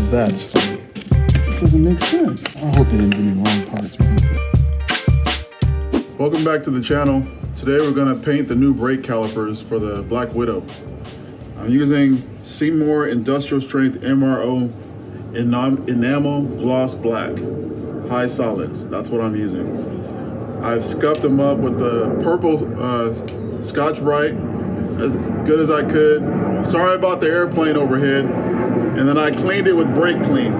That's funny. This doesn't make sense. I hope they didn't give me wrong parts, man. Welcome back to the channel. Today we're gonna paint the new brake calipers for the Black Widow. I'm using Seymour Industrial Strength MRO Enamel Gloss Black. High solids, that's what I'm using. I've scuffed them up with the purple Scotch-Brite as good as I could. Sorry about the airplane overhead. And then I cleaned it with brake clean.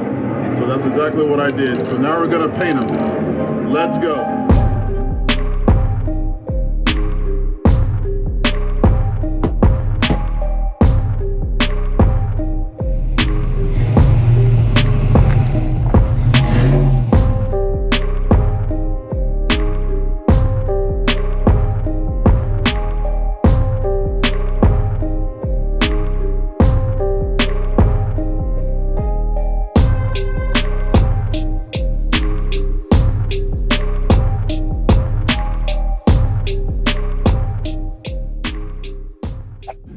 So that's exactly what I did. So now we're gonna paint them. Let's go.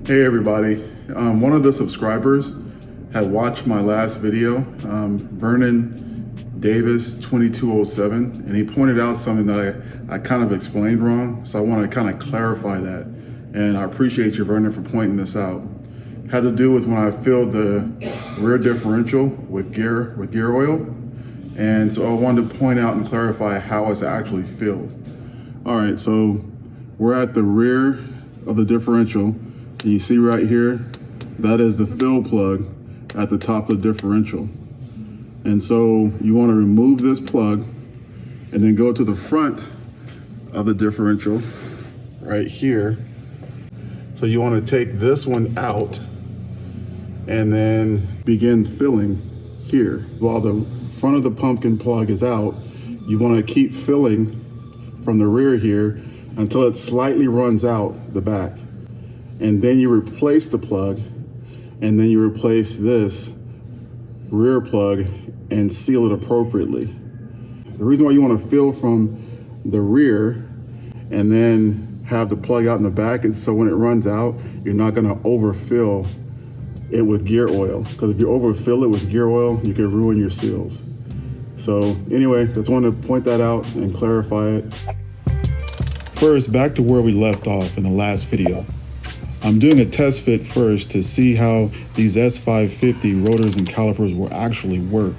Hey everybody, one of the subscribers had watched my last video, Vernon Davis 2207, and he pointed out something that I kind of explained wrong, so I want to kind of clarify that. And I appreciate you, Vernon, for pointing this out. It had to do with when I filled the rear differential with gear oil, and so I wanted to point out and clarify how it's actually filled. All right, so we're at the rear of the differential. You see right here, that is the fill plug at the top of the differential. And so you want to remove this plug and then go to the front of the differential right here. So you want to take this one out and then begin filling here. While the front of the pumpkin plug is out, you want to keep filling from the rear here until it slightly runs out the back. And then you replace the plug, and then you replace this rear plug and seal it appropriately. The reason why you want to fill from the rear and then have the plug out in the back is so when it runs out, you're not going to overfill it with gear oil. Because if you overfill it with gear oil, you can ruin your seals. So anyway, just wanted to point that out and clarify it. First, back to where we left off in the last video. I'm doing a test fit first to see how these S550 rotors and calipers will actually work.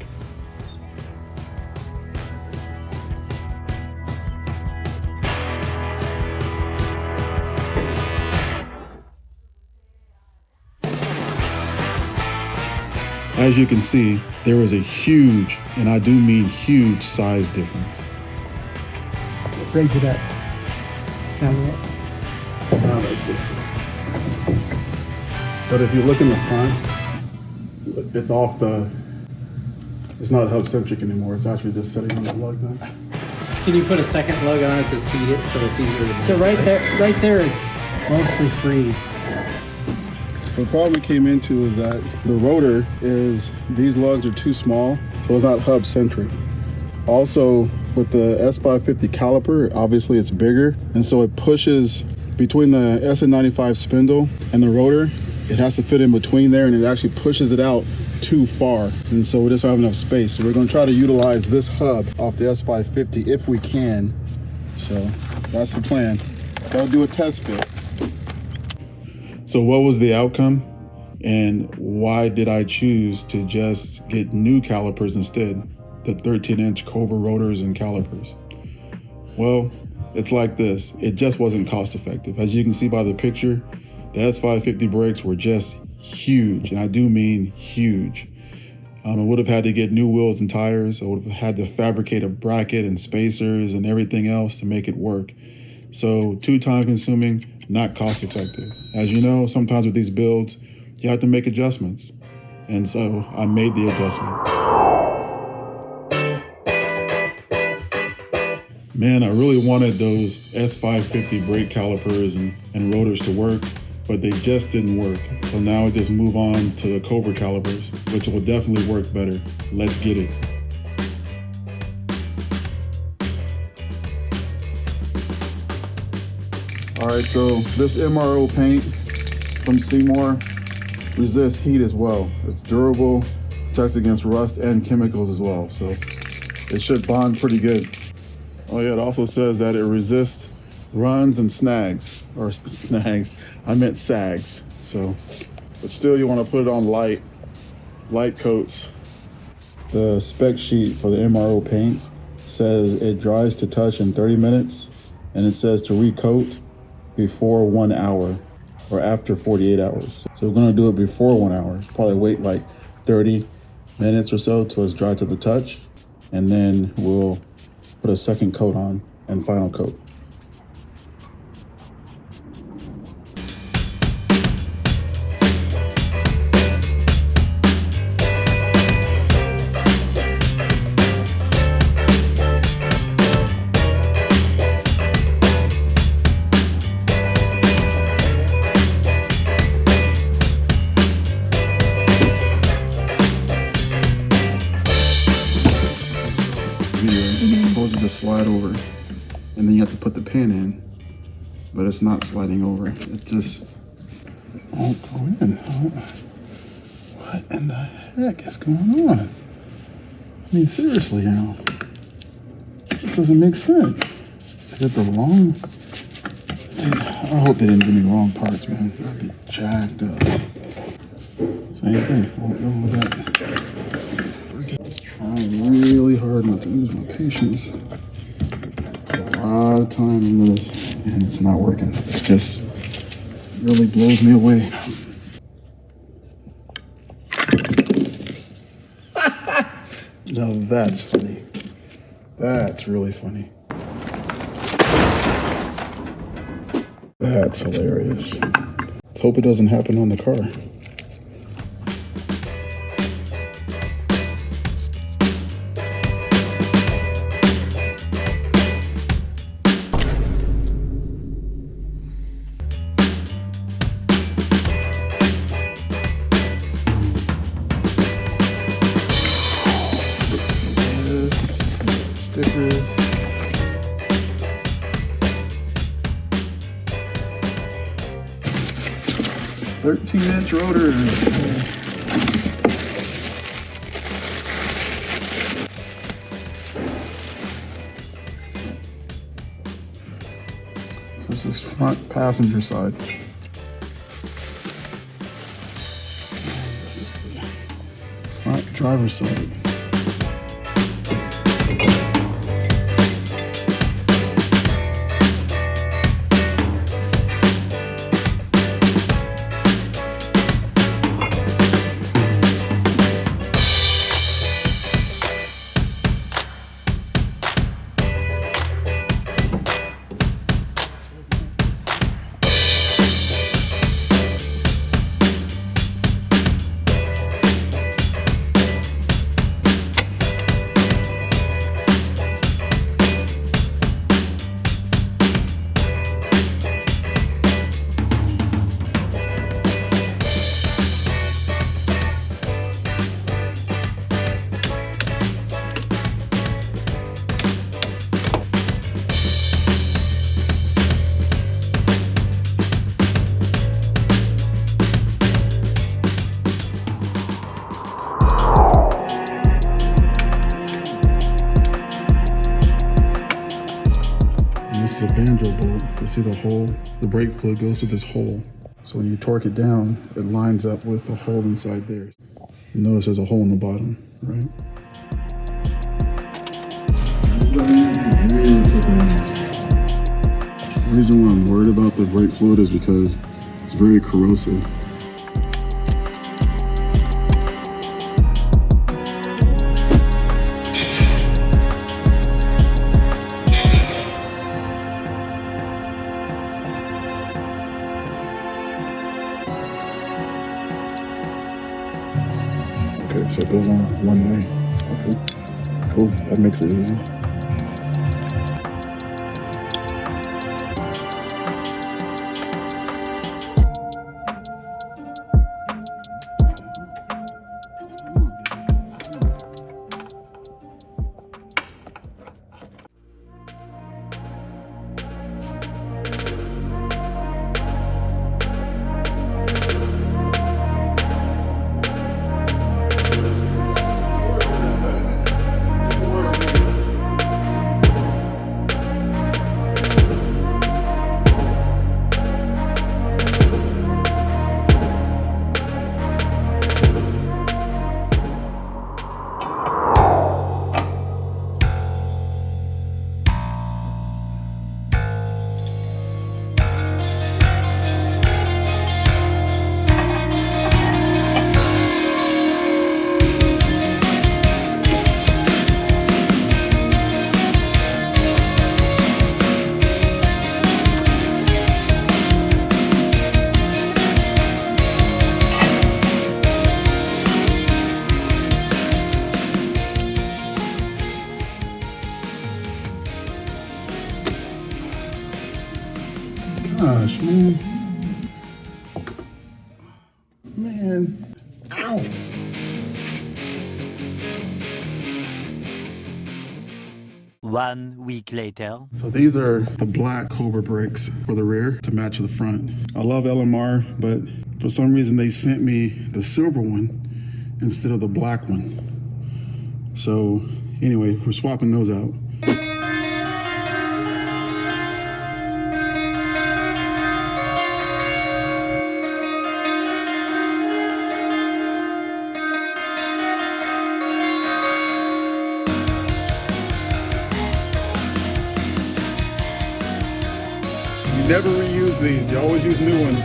As you can see, there is a huge, and I do mean huge, size difference. Raise it up. Camera up. No, that's just it. But if you look in the front, it's not hub centric anymore. It's actually just sitting on the lug nut. Can you put a second lug on it to seat it so it's easier to So right there it's mostly free. The problem we came into is that the rotor these lugs are too small, so it's not hub centric. Also, with the S550 caliper, obviously it's bigger, and so it pushes between the SN95 spindle and the rotor. It has to fit in between there, and it actually pushes it out too far, and so we just don't have enough space. So we're going to try to utilize this hub off the S550 if we can. So that's the plan. Gotta do a test fit. So what was the outcome, and why did I choose to just get new calipers instead, the 13-inch Cobra rotors and calipers? Well, it's like this. It just wasn't cost effective. As you can see by the picture, the S550 brakes were just huge, and I do mean huge. I would have had to get new wheels and tires. I would have had to fabricate a bracket and spacers and everything else to make it work. So too time consuming, not cost effective. As you know, sometimes with these builds, you have to make adjustments. And so I made the adjustment. Man, I really wanted those S550 brake calipers and rotors to work, but they just didn't work. So now I just move on to the Cobra calipers, which will definitely work better. Let's get it. All right, so this MRO paint from Seymour resists heat as well. It's durable, protects against rust and chemicals as well. So it should bond pretty good. Oh yeah, it also says that it resists runs and snags, or snags, I meant sags. So, but still you want to put it on light coats. The spec sheet for the MRO paint says it dries to touch in 30 minutes, and it says to recoat before 1 hour or after 48 hours. So we're gonna do it before 1 hour. Probably wait like 30 minutes or so till it's dry to the touch, and then we'll put a second coat on and final coat. It's supposed to just slide over, and then you have to put the pin in, but it's not sliding over. It just won't go in. What in the heck is going on? I mean, seriously now, this doesn't make sense. Is it the wrong? I hope they didn't give me wrong parts, man. I'd be jacked up. Same thing. Won't go with that. Trying really hard not to lose my patience. Put a lot of time into this, and it's not working. It just really blows me away. Now that's funny. That's really funny. That's hilarious. Let's hope it doesn't happen on the car. Sticker. "13-inch rotor." This is front passenger side. This is the front driver's side. This is a banjo bolt. You see the hole? The brake fluid goes through this hole. So when you torque it down, it lines up with the hole inside there. You notice there's a hole in the bottom, right? The reason why I'm worried about the brake fluid is because it's very corrosive. Okay, so it goes on one way. Okay, cool. That makes it easy. gosh, man. Man. Ow. One week later. So these are the black Cobra brakes for the rear to match the front. I love LMR, but for some reason they sent me the silver one instead of the black one. So anyway, we're swapping those out. You never reuse these, you always use new ones.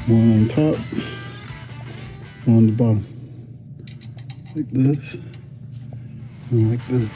One on top, one on the bottom. Like this, and like this.